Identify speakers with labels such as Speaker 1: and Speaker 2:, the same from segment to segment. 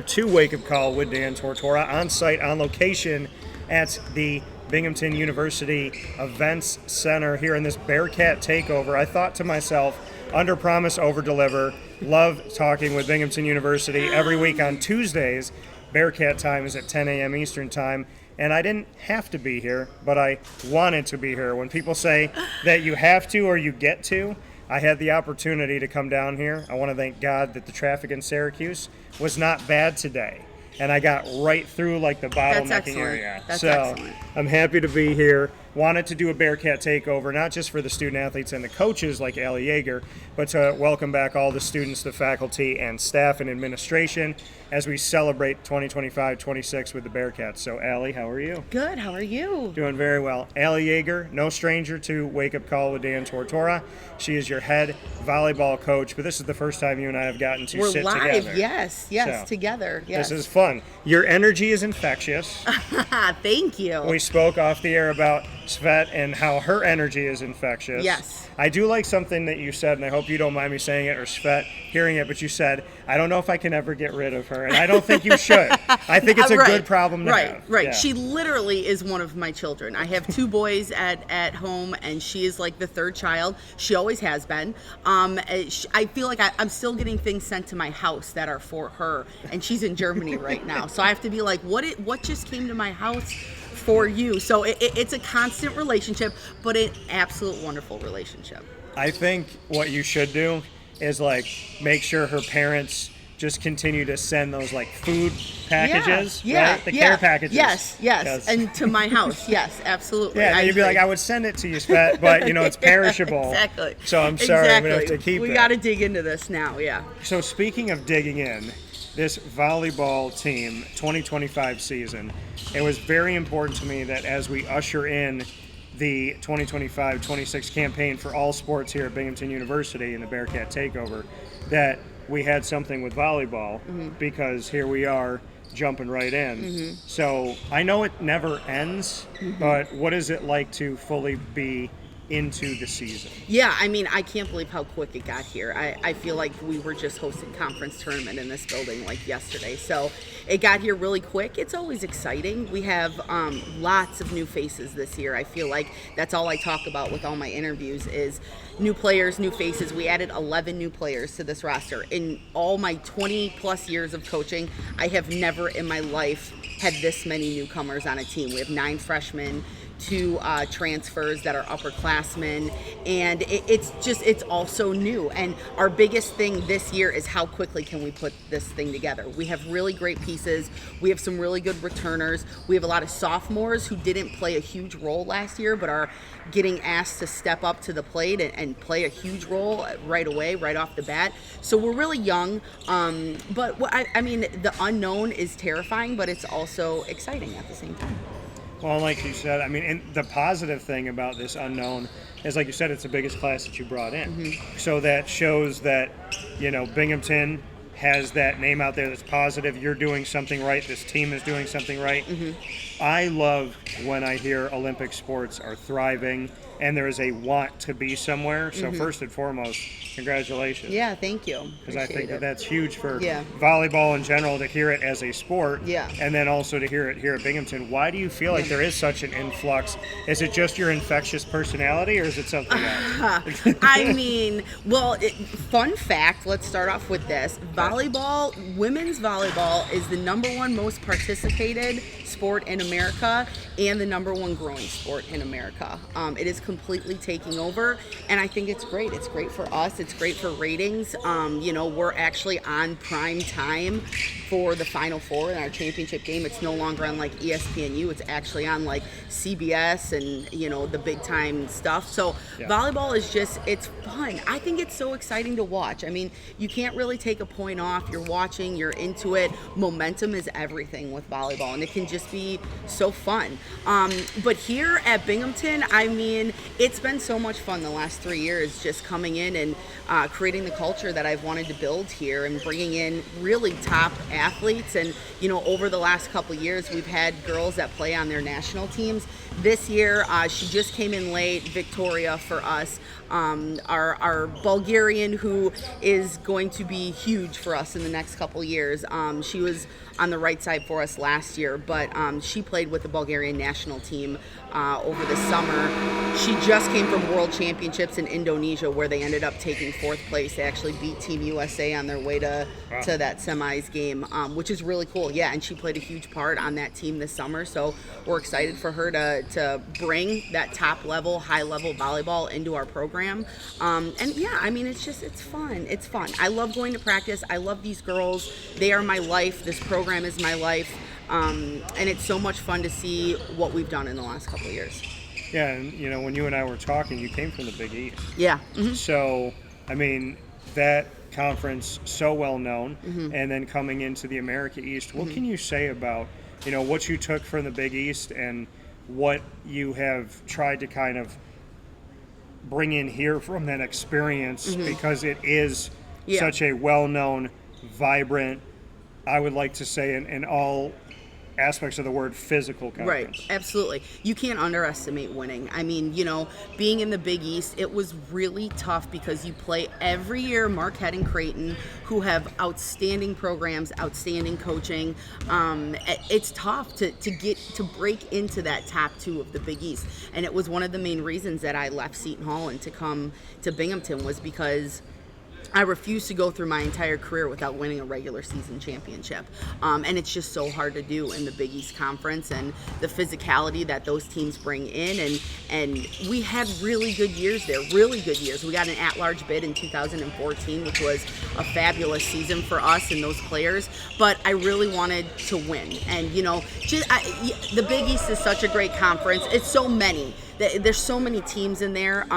Speaker 1: To Wake Up Call with Dan Tortora on site, on location at the Binghamton University Events Center here in this Bearcat Takeover. I thought to myself, under promise, over deliver. Love talking with Binghamton University every week on Tuesdays. Bearcat time is at 10 a.m. Eastern time. And I didn't have to be here, but I wanted to be here. When people say that you have to or you get to, I had the opportunity to come down here. I want to thank God that the traffic in Syracuse was not bad today. And I got right through like the bottlenecking area.
Speaker 2: That's
Speaker 1: so
Speaker 2: excellent.
Speaker 1: I'm happy to be here. Wanted to do a Bearcat Takeover, not just for the student athletes and the coaches like Allie Yaeger, but to welcome back all the students, the faculty, and staff and administration as we celebrate 2025-26 with the Bearcats. So Allie, how are you?
Speaker 2: Good. How are you?
Speaker 1: Doing very well. Allie Yaeger, no stranger to Wake Up Call with Dan Tortora. She is your head volleyball coach, but this is the first time you and I have gotten to sit
Speaker 2: live.
Speaker 1: together.
Speaker 2: Yes,
Speaker 1: So,
Speaker 2: together. Yes.
Speaker 1: This is fun. Your energy is infectious.
Speaker 2: Thank you.
Speaker 1: We spoke off the air about Svet and how her energy is infectious.
Speaker 2: Yes.
Speaker 1: I do like something that you said, and I hope you don't mind me saying it or Svet hearing it, but you said, I don't know if I can ever get rid of her, and I don't think you should. I think it's a good problem to have.
Speaker 2: Right.
Speaker 1: Yeah.
Speaker 2: She literally is one of my children. I have two boys at home, and she is like the third child. She always has been. I feel like I'm still getting things sent to my house that are for her, and she's in Germany right now. So I have to be like, what just came to my house for you? So it's a constant relationship, but an absolute wonderful relationship.
Speaker 1: I think what you should do is like make sure her parents just continue to send those like food packages, right? The care packages.
Speaker 2: Yes, and to my house. Yes, absolutely.
Speaker 1: Yeah, and you'd be like, I would send it to you, Svet, but it's perishable.
Speaker 2: Exactly.
Speaker 1: So I'm sorry, I'm gonna have to keep it.
Speaker 2: We got to dig into this now. Yeah.
Speaker 1: So speaking of digging in, this volleyball team 2025 season, it was very important to me that as we usher in the 2025-26 campaign for all sports here at Binghamton University in the Bearcat Takeover, that we had something with volleyball, because here we are jumping right in. So I know it never ends, but what is it like to fully be into the season?
Speaker 2: Yeah, I mean, I can't believe how quick it got here. I feel like we were just hosting conference tournament in this building like yesterday. So it got here really quick. It's always exciting. We have lots of new faces this year. I feel like that's all I talk about with all my interviews is new players, new faces. We added 11 new players to this roster. In all my 20 plus years of coaching, I have never in my life had this many newcomers on a team. We have 9 freshmen, 2 transfers that are upperclassmen, and it's also new. And our biggest thing this year is how quickly can we put this thing together. We have really great pieces. We have some really good returners. We have a lot of sophomores who didn't play a huge role last year, but are getting asked to step up to the plate and play a huge role right away, right off the bat. So we're really young, but I mean, the unknown is terrifying, but it's also exciting at the same time.
Speaker 1: Well, like you said, I mean, and the positive thing about this unknown is, like you said, it's the biggest class that you brought in. So that shows that, Binghamton has that name out there that's positive. You're doing something right. This team is doing something right. I love when I hear Olympic sports are thriving and there is a want to be somewhere. So first and foremost, congratulations.
Speaker 2: Yeah, thank you.
Speaker 1: Because I think that's huge for
Speaker 2: Yeah.
Speaker 1: volleyball in general, to hear it as a sport.
Speaker 2: Yeah.
Speaker 1: And then also to hear it here at Binghamton. Why do you feel like there is such an influx? Is it just your infectious personality, or is it something else?
Speaker 2: I mean, well, fun fact, let's start off with this. Volleyball, women's volleyball is the #1 most participated sport in America and the #1 growing sport in America. It is completely taking over, and I think it's great. It's great for us. It's great for ratings. We're actually on prime time for the Final Four in our championship game. It's no longer on like ESPNU. It's actually on like CBS and the big time stuff. So volleyball is it's fun. I think it's so exciting to watch. I mean, you can't really take a point off. You're watching, you're into it. Momentum is everything with volleyball, and it can just be so fun. But here at Binghamton, I mean, it's been so much fun the last 3 years, just coming in and creating the culture that I've wanted to build here and bringing in really top athletes. And over the last couple of years, we've had girls that play on their national teams This year, she just came in late, Victoria for us. Our Bulgarian, who is going to be huge for us in the next couple years. She was on the right side for us last year, but she played with the Bulgarian national team over the summer. She just came from World Championships in Indonesia, where they ended up taking 4th place. They actually beat Team USA on their way to that semis game, which is really cool. Yeah, and she played a huge part on that team this summer, so we're excited for her to bring that top level, high level volleyball into our program. And yeah, I mean, it's fun. It's fun. I love going to practice. I love these girls. They are my life. This program is my life. And it's so much fun to see what we've done in the last couple of years.
Speaker 1: Yeah, and when you and I were talking, you came from the Big East.
Speaker 2: Yeah.
Speaker 1: So, I mean, that conference so well known, and then coming into the America East, what can you say about what you took from the Big East and what you have tried to kind of bring in here from that experience, because it is such a well-known, vibrant, I would like to say in all aspects of the word, physical conference.
Speaker 2: Right, absolutely. You can't underestimate winning. I mean, being in the Big East, it was really tough because you play every year Marquette and Creighton, who have outstanding programs, outstanding coaching. It's tough to break into that top 2 of the Big East. And it was one of the main reasons that I left Seton Hall and to come to Binghamton, was because I refused to go through my entire career without winning a regular season championship. And it's just so hard to do in the Big East Conference, and the physicality that those teams bring in. And we had really good years there, really good years. We got an at-large bid in 2014, which was a fabulous season for us and those players. But I really wanted to win. And, the Big East is such a great conference. It's so many. There's so many teams in there.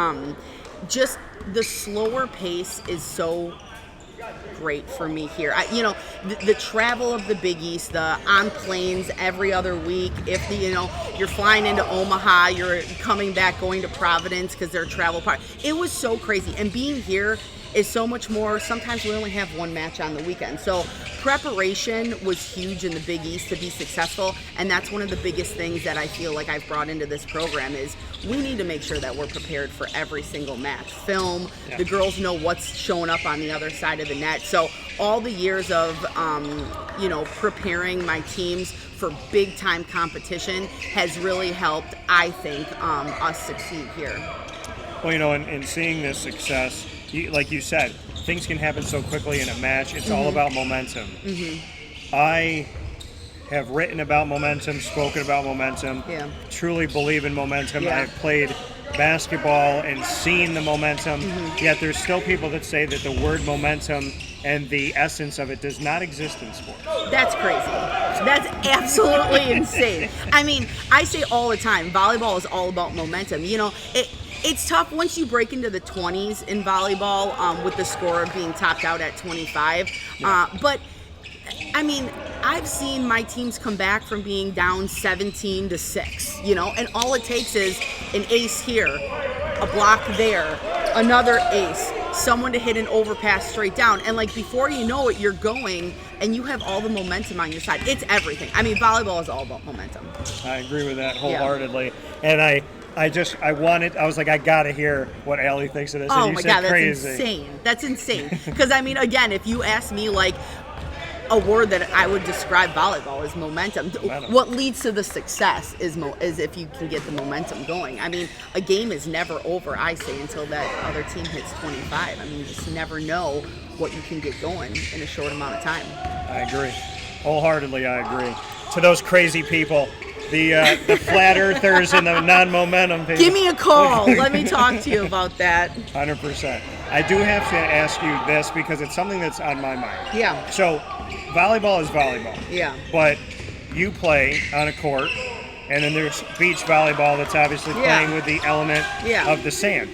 Speaker 2: Just the slower pace is so great for me here. The travel of the Big East, the on planes every other week. If you're flying into Omaha, you're coming back, going to Providence because they're a travel part. It was so crazy, and being here is so much more. Sometimes we only have one match on the weekend, so preparation was huge in the Big East to be successful, and that's one of the biggest things that I feel like I've brought into this program is we need to make sure that we're prepared for every single match. Film, the girls know what's showing up on the other side of the net. So all the years of preparing my teams for big time competition has really helped, I think, us succeed here.
Speaker 1: Well, and seeing this success, like you said, things can happen so quickly in a match. It's all about momentum. I have written about momentum, spoken about momentum, truly believe in momentum. I've played basketball and seen the momentum, yet there's still people that say that the word momentum and the essence of it does not exist in sports.
Speaker 2: That's crazy. That's absolutely insane. I mean, I say all the time, volleyball is all about momentum. It's tough once you break into the 20s in volleyball with the score being topped out at 25. But, I mean, I've seen my teams come back from being down 17-6, and all it takes is an ace here, a block there, another ace, someone to hit an overpass straight down. And, before you know it, you're going and you have all the momentum on your side. It's everything. I mean, volleyball is all about momentum.
Speaker 1: I agree with that wholeheartedly. And I was like, I gotta hear what Allie thinks of this.
Speaker 2: Oh
Speaker 1: and
Speaker 2: my
Speaker 1: said
Speaker 2: God, that's
Speaker 1: crazy.
Speaker 2: insane. That's insane. Because, I mean, again, if you ask me, a word that I would describe volleyball is momentum. What leads to the success is if you can get the momentum going. I mean, a game is never over, I say, until that other team hits 25. I mean, you just never know what you can get going in a short amount of time.
Speaker 1: I agree. Wholeheartedly, I agree. To those crazy people, the flat earthers and the non-momentum people.
Speaker 2: Give me a call. Let me talk to you about that.
Speaker 1: 100%. I do have to ask you this because it's something that's on my mind.
Speaker 2: Yeah.
Speaker 1: So, volleyball is volleyball.
Speaker 2: Yeah.
Speaker 1: But you play on a court, and then there's beach volleyball that's obviously playing with the element of the sand.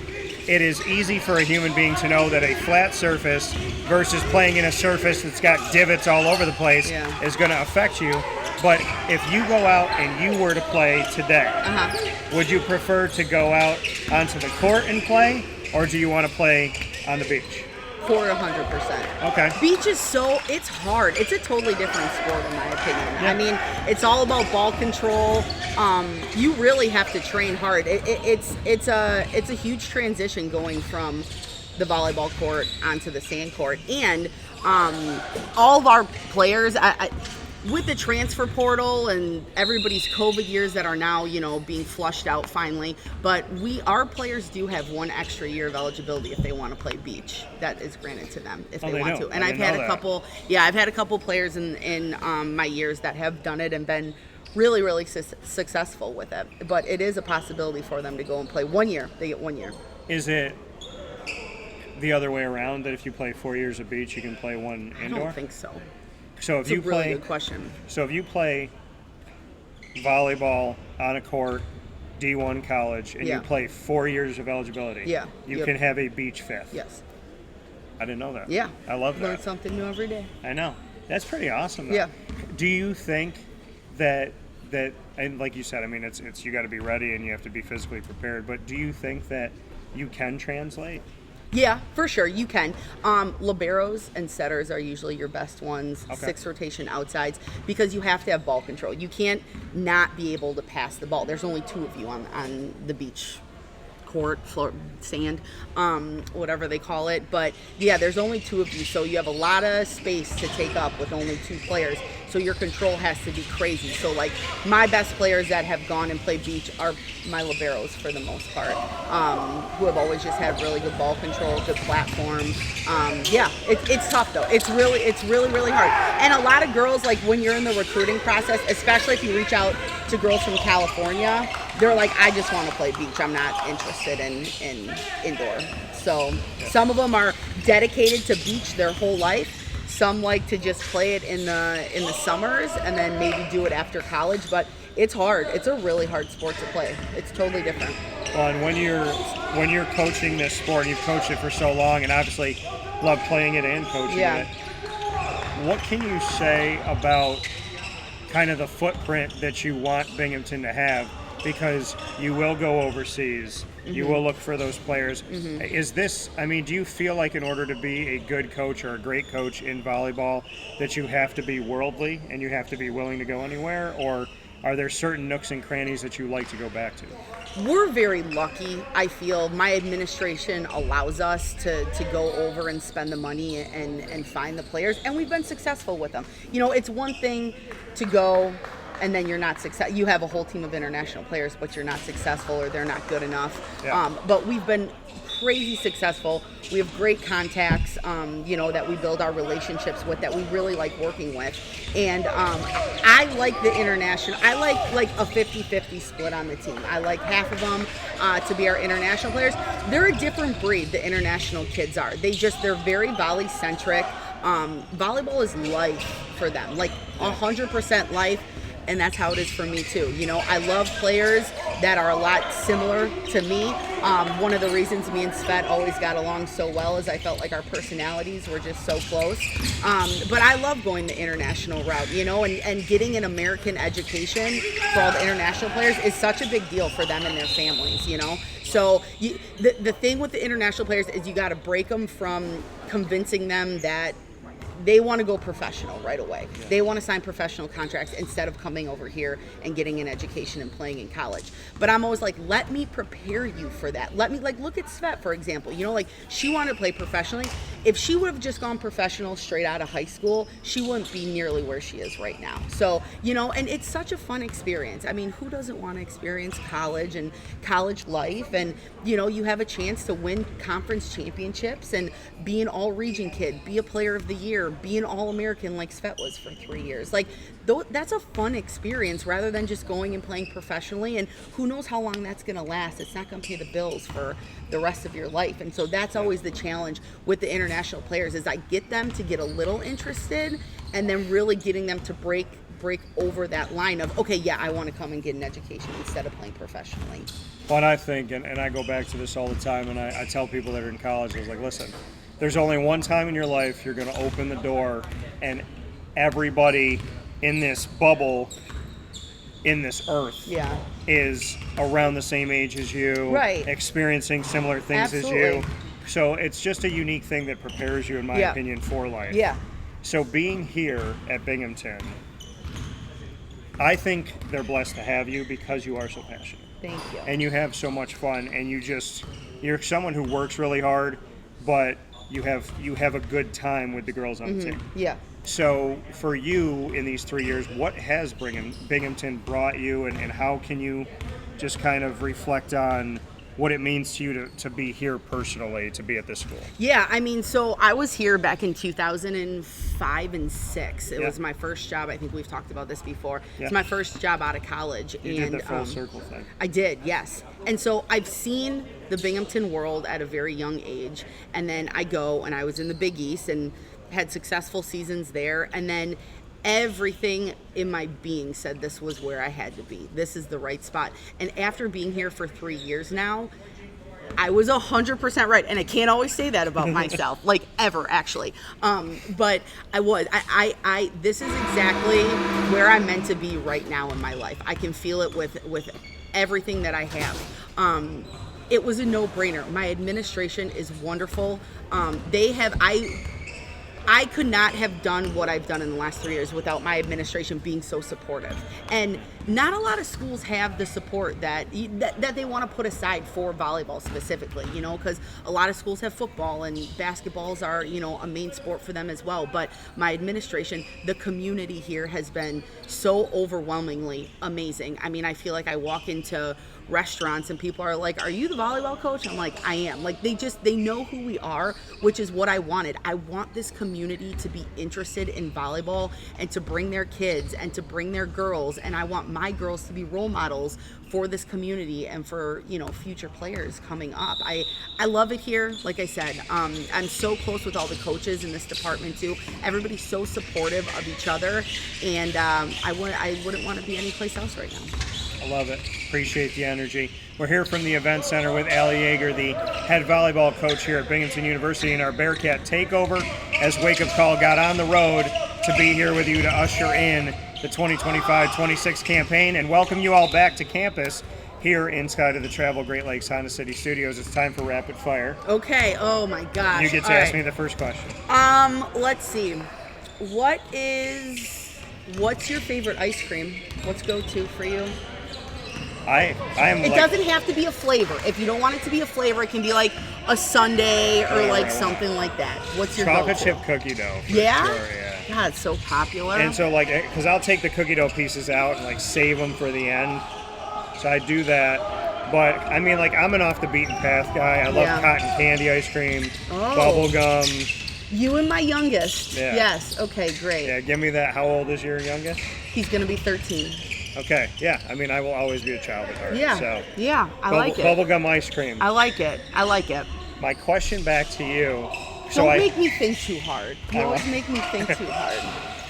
Speaker 1: It is easy for a human being to know that a flat surface versus playing in a surface that's got divots all over the place is going to affect you. But if you go out and you were to play today, would you prefer to go out onto the court and play, or do you want to play on the beach?
Speaker 2: 400%.
Speaker 1: Okay.
Speaker 2: Beach is it's hard. It's a totally different sport in my opinion.
Speaker 1: Yeah.
Speaker 2: I mean, it's all about ball control. You really have to train hard. It's a huge transition going from the volleyball court onto the sand court. And all of our players, with the transfer portal and everybody's COVID years that are now, being flushed out finally, but our players do have one extra year of eligibility if they want to play beach. That is granted to them if they want to. And I've had a couple players in my years that have done it and been really, really successful with it. But it is a possibility for them to go and play 1 year. They get 1 year.
Speaker 1: Is it the other way around, that if you play 4 years of beach, you can play one indoor?
Speaker 2: I don't think so.
Speaker 1: So if
Speaker 2: It's a really good question.
Speaker 1: So if you play volleyball on a court, D1 college, and you play 4 years of eligibility, you can have a beach fifth.
Speaker 2: Yes.
Speaker 1: I didn't know that.
Speaker 2: Yeah.
Speaker 1: I love that.
Speaker 2: Learn something new every day.
Speaker 1: I know. That's pretty awesome, though.
Speaker 2: Yeah.
Speaker 1: Do you think that and like you said, I mean, it's you got to be ready and you have to be physically prepared, but do you think that you can translate?
Speaker 2: Yeah, for sure, you can. Liberos and setters are usually your best ones, 6 rotation outsides, because you have to have ball control. You can't not be able to pass the ball. There's only 2 of you on the beach court, floor, sand, whatever they call it. But yeah, there's only 2 of you, so you have a lot of space to take up with only 2 players. So your control has to be crazy. So like my best players that have gone and played beach are my liberos for the most part, who have always just had really good ball control, good platform. It's tough though. It's really hard. And a lot of girls, like when you're in the recruiting process, especially if you reach out to girls from California, they're like, I just want to play beach. I'm not interested in indoor. So some of them are dedicated to beach their whole life. Some like to just play it in the summers and then maybe do it after college, but it's hard. It's a really hard sport to play. It's totally different.
Speaker 1: Well, and when you're coaching this sport, and you've coached it for so long, and obviously love playing it and coaching it, what can you say about kind of the footprint that you want Binghamton to have? Because you will go overseas, you will look for those players. Is this, I mean, do you feel like in order to be a good coach or a great coach in volleyball that you have to be worldly and you have to be willing to go anywhere? Or are there certain nooks and crannies that you like to go back to?
Speaker 2: We're very lucky, I feel. My administration allows us to go over and spend the money and find the players, and we've been successful with them. It's one thing to go and then you're not successful. You have a whole team of international players, but you're not successful or they're not good enough. Yeah. But we've been crazy successful. We have great contacts, that we build our relationships with, that we really like working with. And I like the international. I like a 50-50 split on the team. I like half of them to be our international players. They're a different breed, the international kids are. They're very volley-centric. Volleyball is life for them, like 100% life. And that's how it is for me too. I love players that are a lot similar to me. One of the reasons me and Svet always got along so well is I felt like our personalities were just so close. But I love going the international route, and getting an American education for all the international players is such a big deal for them and their families, So the thing with the international players is you got to break them from convincing them that they want to go professional right away. Yeah. They want to sign professional contracts instead of coming over here and getting an education and playing in college. But I'm always like, let me prepare you for that. Let me, look at Svet, for example. She wanted to play professionally. If she would have just gone professional straight out of high school, she wouldn't be nearly where she is right now. So, and it's such a fun experience. I mean, who doesn't want to experience college and college life? And, you have a chance to win conference championships and be an all-region kid, be a player of the year, be an All-American like Svet was for 3 years. That's a fun experience rather than just going and playing professionally, and who knows how long that's going to last. It's not going to pay the bills for the rest of your life. And so that's always the challenge with the international players, is I get them to get a little interested and then really getting them to break over that line of, okay, yeah, I want to come and get an education instead of playing professionally.
Speaker 1: Well, and I think, and I go back to this all the time, and I tell people that are in college, I was like, listen, there's only one time in your life you're going to open the door and everybody in this bubble, in this earth, is around the same age as you,
Speaker 2: right,
Speaker 1: experiencing similar things
Speaker 2: Absolutely.
Speaker 1: as you. So it's just a unique thing that prepares you, in my opinion, for life.
Speaker 2: Yeah.
Speaker 1: So being here at Binghamton, I think they're blessed to have you because you are so passionate.
Speaker 2: Thank you.
Speaker 1: And you have so much fun, and you're someone who works really hard, but you have a good time with the girls on the team.
Speaker 2: Yeah.
Speaker 1: So for you in these 3 years, what has Binghamton brought you, and how can you just kind of reflect on what it means to you to be here personally, to be at this school?
Speaker 2: Yeah, I mean, so I was here back in 2005 and 6. It was my first job. I think we've talked about this before.
Speaker 1: Yeah.
Speaker 2: It's my first job out of college.
Speaker 1: You did the full circle thing.
Speaker 2: I did, yes. And so I've seen the Binghamton world at a very young age. And then I was in the Big East and had successful seasons there. And then everything in my being said this was where I had to be. This is the right spot. And after being here for 3 years now, I was 100% right. And I can't always say that about myself, like ever, actually. But I was. This is exactly where I'm meant to be right now in my life. I can feel it with everything that I have. It was a no-brainer. My administration is wonderful. I could not have done what I've done in the last 3 years without my administration being so supportive. And not a lot of schools have the support that they want to put aside for volleyball specifically, because a lot of schools have football and basketballs are, a main sport for them as well. But my administration, the community here has been so overwhelmingly amazing. I mean, I feel like I walk into restaurants and people are like, "Are you the volleyball coach?" I'm like, "I am." Like they know who we are, which is what I wanted. I want this community to be interested in volleyball and to bring their kids and to bring their girls, and I want my girls to be role models for this community and for future players coming up. I love it here. Like I said, I'm so close with all the coaches in this department too. Everybody's so supportive of each other, and I wouldn't want to be anyplace else right now.
Speaker 1: I love it. Appreciate the energy. We're here from the Event Center with Allie Yaeger, the head volleyball coach here at Binghamton University, in our Bearcat Takeover, as Wake Up Call got on the road to be here with you to usher in the 2025-26 campaign and welcome you all back to campus here inside of the Travel Great Lakes Honda City Studios. It's time for rapid fire.
Speaker 2: Okay. Oh my gosh.
Speaker 1: You get to ask me the first question.
Speaker 2: Let's see. What's your favorite ice cream? What's go-to for you? It doesn't have to be a flavor. If you don't want it to be a flavor, it can be like a sundae or something like that. What's your
Speaker 1: chocolate
Speaker 2: go-to?
Speaker 1: chip cookie dough?
Speaker 2: Yeah?
Speaker 1: Sure, yeah.
Speaker 2: God, it's so popular.
Speaker 1: And so because I'll take the cookie dough pieces out and save them for the end. So I do that. But I mean, I'm an off the beaten path guy. I love cotton candy ice cream, bubble gum.
Speaker 2: You and my youngest.
Speaker 1: Yeah.
Speaker 2: Yes. Okay, great.
Speaker 1: Yeah, give me that. How old is your youngest?
Speaker 2: He's going to be 13.
Speaker 1: Okay, yeah. I mean, I will always be a child at heart.
Speaker 2: Yeah.
Speaker 1: So.
Speaker 2: Yeah, I like it.
Speaker 1: Bubblegum ice cream.
Speaker 2: I like it.
Speaker 1: My question back to you.
Speaker 2: Don't make me think too hard. You always make me think too hard.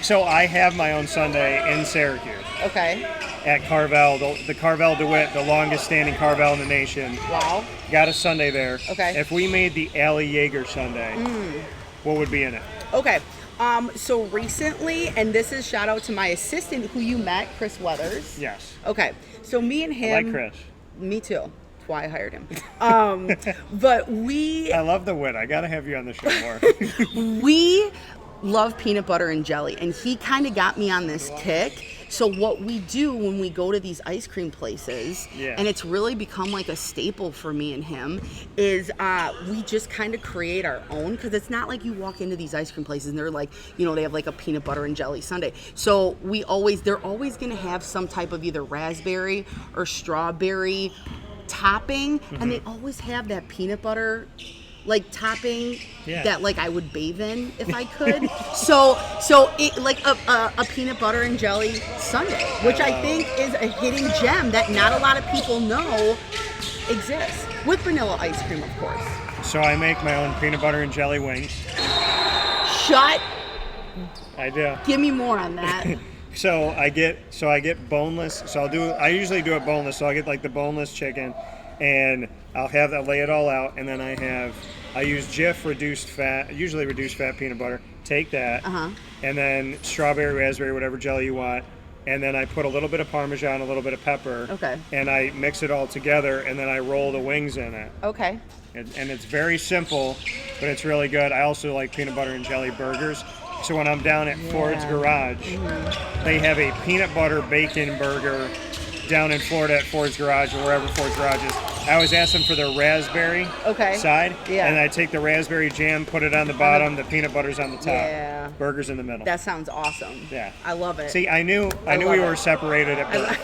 Speaker 1: So I have my own sundae in Syracuse.
Speaker 2: Okay.
Speaker 1: At Carvel, the Carvel DeWitt, the longest standing Carvel in the nation.
Speaker 2: Wow.
Speaker 1: Got a sundae there.
Speaker 2: Okay.
Speaker 1: If we made the Allie Yaeger sundae, what would be in it?
Speaker 2: Okay. So recently, and this is shout out to my assistant who you met, Chris Weathers.
Speaker 1: Yes.
Speaker 2: Okay. So me and him.
Speaker 1: I like Chris.
Speaker 2: Me too. That's why I hired him. But
Speaker 1: I love the wit. I got to have you on the show more.
Speaker 2: We love peanut butter and jelly, and he kind of got me on this kick. So what we do when we go to these ice cream places, and it's really become like a staple for me and him, is we just kind of create our own, because it's not like you walk into these ice cream places and they're like, they have like a peanut butter and jelly sundae. So they're always going to have some type of either raspberry or strawberry topping, and they always have that peanut butter topping that I would bathe in if I could. so it a peanut butter and jelly sundae, which I think is a hidden gem that not a lot of people know exists, with vanilla ice cream, of course.
Speaker 1: So I make my own peanut butter and jelly wings.
Speaker 2: Shut.
Speaker 1: I do.
Speaker 2: Give me more on that.
Speaker 1: So I get boneless. So I usually do it boneless. So I get the boneless chicken, and I'll lay it all out, and then I use Jif usually reduced fat peanut butter. Take that, and then strawberry, raspberry, whatever jelly you want. and then I put a little bit of Parmesan, a little bit of pepper.
Speaker 2: Okay.
Speaker 1: And I mix it all together, and then I roll the wings in it.
Speaker 2: Okay.
Speaker 1: And it's very simple, but it's really good. I also like peanut butter and jelly burgers. So when I'm down at Ford's Garage, they have a peanut butter bacon burger down in Florida at Ford's Garage, or wherever Ford's Garage is. I always ask them for their raspberry side, and I take the raspberry jam, put it on the bottom, the peanut butter's on the top, burgers in the middle.
Speaker 2: That sounds awesome.
Speaker 1: Yeah,
Speaker 2: I love it.
Speaker 1: See, I knew we were separated at birth.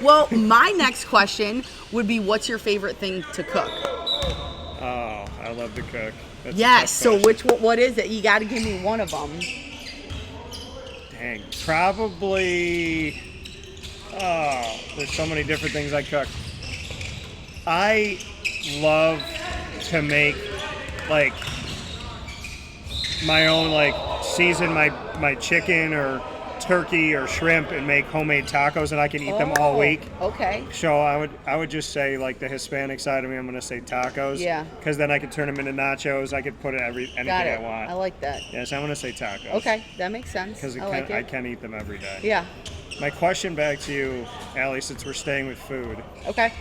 Speaker 2: Well, my next question would be, what's your favorite thing to cook?
Speaker 1: Oh, I love to cook. That's
Speaker 2: yes. So what is it? You got to give me one of them.
Speaker 1: Dang, probably. Oh, there's so many different things I cook. I love to make like my own, like season my chicken or turkey or shrimp and make homemade tacos, and I can eat them all week.
Speaker 2: Okay.
Speaker 1: So I would just say, like, the Hispanic side of me, I'm going to say tacos.
Speaker 2: Yeah.
Speaker 1: Because then I could turn them into nachos. I could put anything I want.
Speaker 2: I like that.
Speaker 1: Yes, I'm going to say tacos.
Speaker 2: Okay, that makes sense.
Speaker 1: Because I can eat them every day.
Speaker 2: Yeah.
Speaker 1: My question back to you, Allie, since we're staying with food.
Speaker 2: Okay.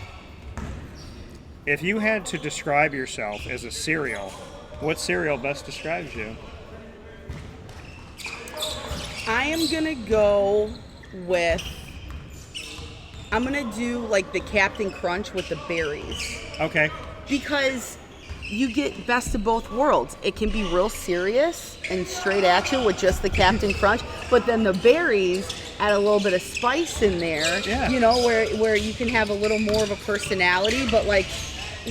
Speaker 1: If you had to describe yourself as a cereal, what cereal best describes you?
Speaker 2: I am going to go with, I'm going to do like the Captain Crunch with the berries.
Speaker 1: Okay.
Speaker 2: Because you get best of both worlds. It can be real serious and straight at you with just the Captain Crunch, but then the berries add a little bit of spice in there, you know, where you can have a little more of a personality. But like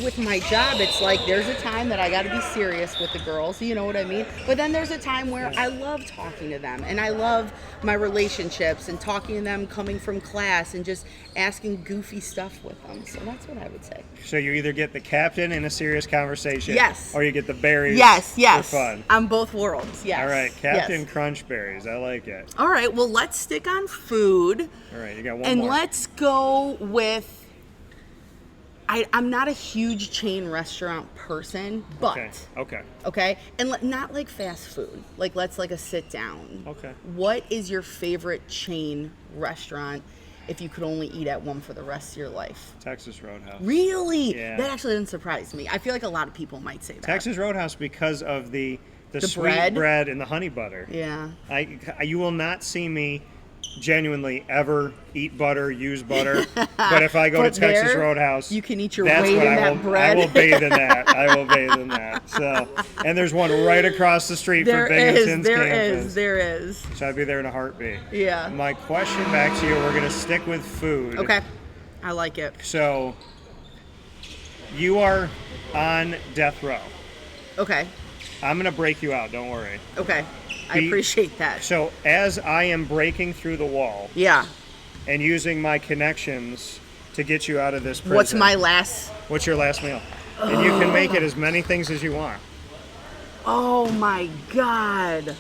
Speaker 2: with my job, it's like there's a time that I got to be serious with the girls, you know what I mean? But then there's a time where I love talking to them, and I love my relationships and talking to them coming from class and just asking goofy stuff with them. So that's what I would say.
Speaker 1: So you either get the captain in a serious conversation,
Speaker 2: yes,
Speaker 1: or you get the berries
Speaker 2: for
Speaker 1: fun.
Speaker 2: On both worlds, yes.
Speaker 1: All right, Captain Crunch berries. I like it.
Speaker 2: All right, well, let's stick on food.
Speaker 1: All right, you got one
Speaker 2: and
Speaker 1: more.
Speaker 2: And let's go with, I'm not a huge chain restaurant person, but okay, and not like fast food. Like let's like a sit down.
Speaker 1: Okay.
Speaker 2: What is your favorite chain restaurant if you could only eat at one for the rest of your life?
Speaker 1: Texas Roadhouse.
Speaker 2: Really?
Speaker 1: Yeah.
Speaker 2: That actually doesn't surprise me. I feel like a lot of people might say that.
Speaker 1: Texas Roadhouse, because of the sweet bread and the honey butter.
Speaker 2: Yeah.
Speaker 1: You will not see me genuinely ever eat butter, use butter, but if I go to Texas Roadhouse,
Speaker 2: you can eat your weight in that bread.
Speaker 1: I will bathe in that. I will bathe in that. So, and there's one right across the street from Binghamton's campus.
Speaker 2: There is.
Speaker 1: So I'd be there in a heartbeat.
Speaker 2: Yeah.
Speaker 1: My question back to you, we're going to stick with food.
Speaker 2: Okay. I like it.
Speaker 1: So, you are on death row.
Speaker 2: Okay.
Speaker 1: I'm going to break you out, don't worry.
Speaker 2: Okay. I appreciate that.
Speaker 1: So as I am breaking through the wall, and using my connections to get you out of this prison.
Speaker 2: What's your last meal?
Speaker 1: And you can make it as many things as you want.
Speaker 2: Oh my God.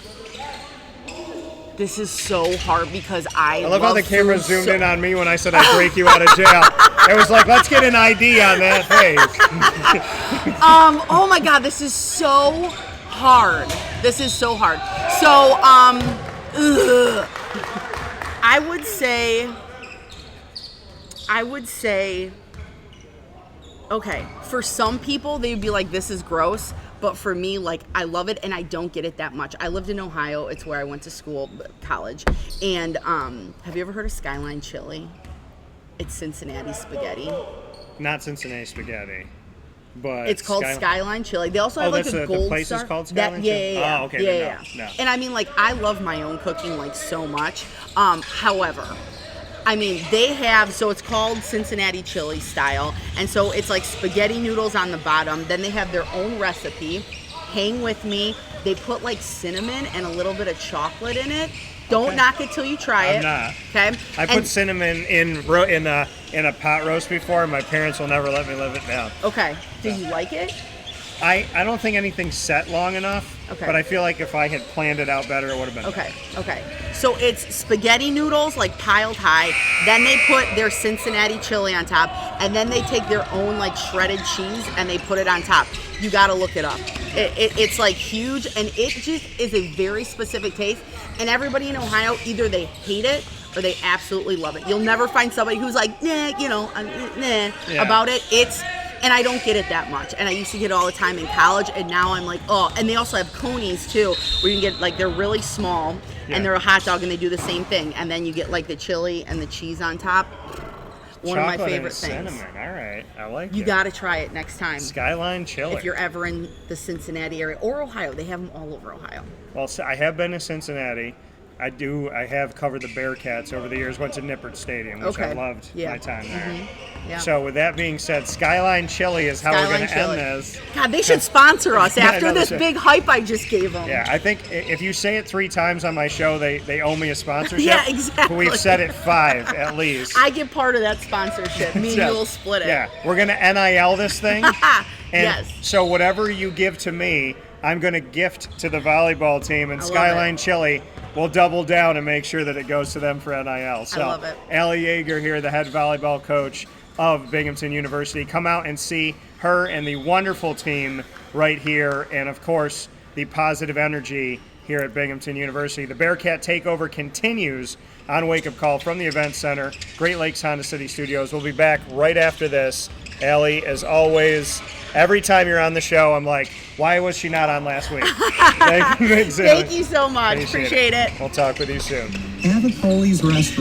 Speaker 2: This is so hard because I
Speaker 1: love how the camera zoomed in on me when I said I'd break you out of jail. It was like, let's get an ID on that face.
Speaker 2: Oh my God, this is so hard. This is so hard. So, I would say, okay, for some people, they'd be like, this is gross. But for me, like, I love it, and I don't get it that much. I lived in Ohio. It's where I went to school, college. And have you ever heard of Skyline Chili? It's Cincinnati spaghetti.
Speaker 1: Not Cincinnati spaghetti. But
Speaker 2: it's called Skyline Chili. They also have like a gold
Speaker 1: the place
Speaker 2: star.
Speaker 1: Is called Skyline Chili?
Speaker 2: Yeah.
Speaker 1: Oh, okay. No.
Speaker 2: And I mean, like, I love my own cooking like so much. However, I mean, they have, so it's called Cincinnati Chili style, and so it's like spaghetti noodles on the bottom. Then they have their own recipe. Hang with me. They put like cinnamon and a little bit of chocolate in it. Don't knock it till you try it.
Speaker 1: I'm not.
Speaker 2: Okay.
Speaker 1: I put cinnamon in a pot roast before, and my parents will never let me live it down.
Speaker 2: Okay. Did you like it?
Speaker 1: I don't think anything's set long enough.
Speaker 2: Okay.
Speaker 1: But I feel like if I had planned it out better, it would have been better.
Speaker 2: Okay. So it's spaghetti noodles like piled high. Then they put their Cincinnati chili on top, and then they take their own like shredded cheese and they put it on top. You got to look it up. It's like huge, and it just is a very specific taste. And everybody in Ohio, either they hate it or they absolutely love it. You'll never find somebody who's like, nah, about it. And I don't get it that much. And I used to get it all the time in college, and now I'm like, oh. And they also have conies too, where you can get, like, they're really small, and they're a hot dog, and they do the same thing. And then you get, like, the chili and the cheese on top. One
Speaker 1: Chocolate
Speaker 2: of my favorite
Speaker 1: and
Speaker 2: things.
Speaker 1: cinnamon. All right, I like it.
Speaker 2: You got to try it next time.
Speaker 1: Skyline chili.
Speaker 2: If you're ever in the Cincinnati area or Ohio, they have them all over Ohio.
Speaker 1: Well, I have been to Cincinnati. I have covered the Bearcats over the years. Went to Nippert Stadium, which I loved my time there.
Speaker 2: Mm-hmm. Yeah.
Speaker 1: So with that being said, Skyline Chili is how we're going to end this.
Speaker 2: God, they should sponsor us after this big hype I just gave them.
Speaker 1: Yeah, I think if you say it 3 times on my show, they owe me a sponsorship.
Speaker 2: Yeah, exactly.
Speaker 1: But we've said it 5 at least.
Speaker 2: I get part of that sponsorship. Me and you will split it.
Speaker 1: Yeah, we're going to NIL this thing.
Speaker 2: Yes.
Speaker 1: So whatever you give to me, I'm going to gift to the volleyball team, and Skyline Chili will double down and make sure that it goes to them for NIL. So,
Speaker 2: I love it.
Speaker 1: Allie Yaeger here, the head volleyball coach of Binghamton University. Come out and see her and the wonderful team right here, and of course, the positive energy here at Binghamton University. The Bearcat Takeover continues on Wake Up Call from the Event Center, Great Lakes Honda City Studios. We'll be back right after this. Allie, as always, every time you're on the show, I'm like, why was she not on last week?
Speaker 2: Thank you so much. Appreciate it.
Speaker 1: We'll talk with you soon.
Speaker 3: Annapolis Restaurant.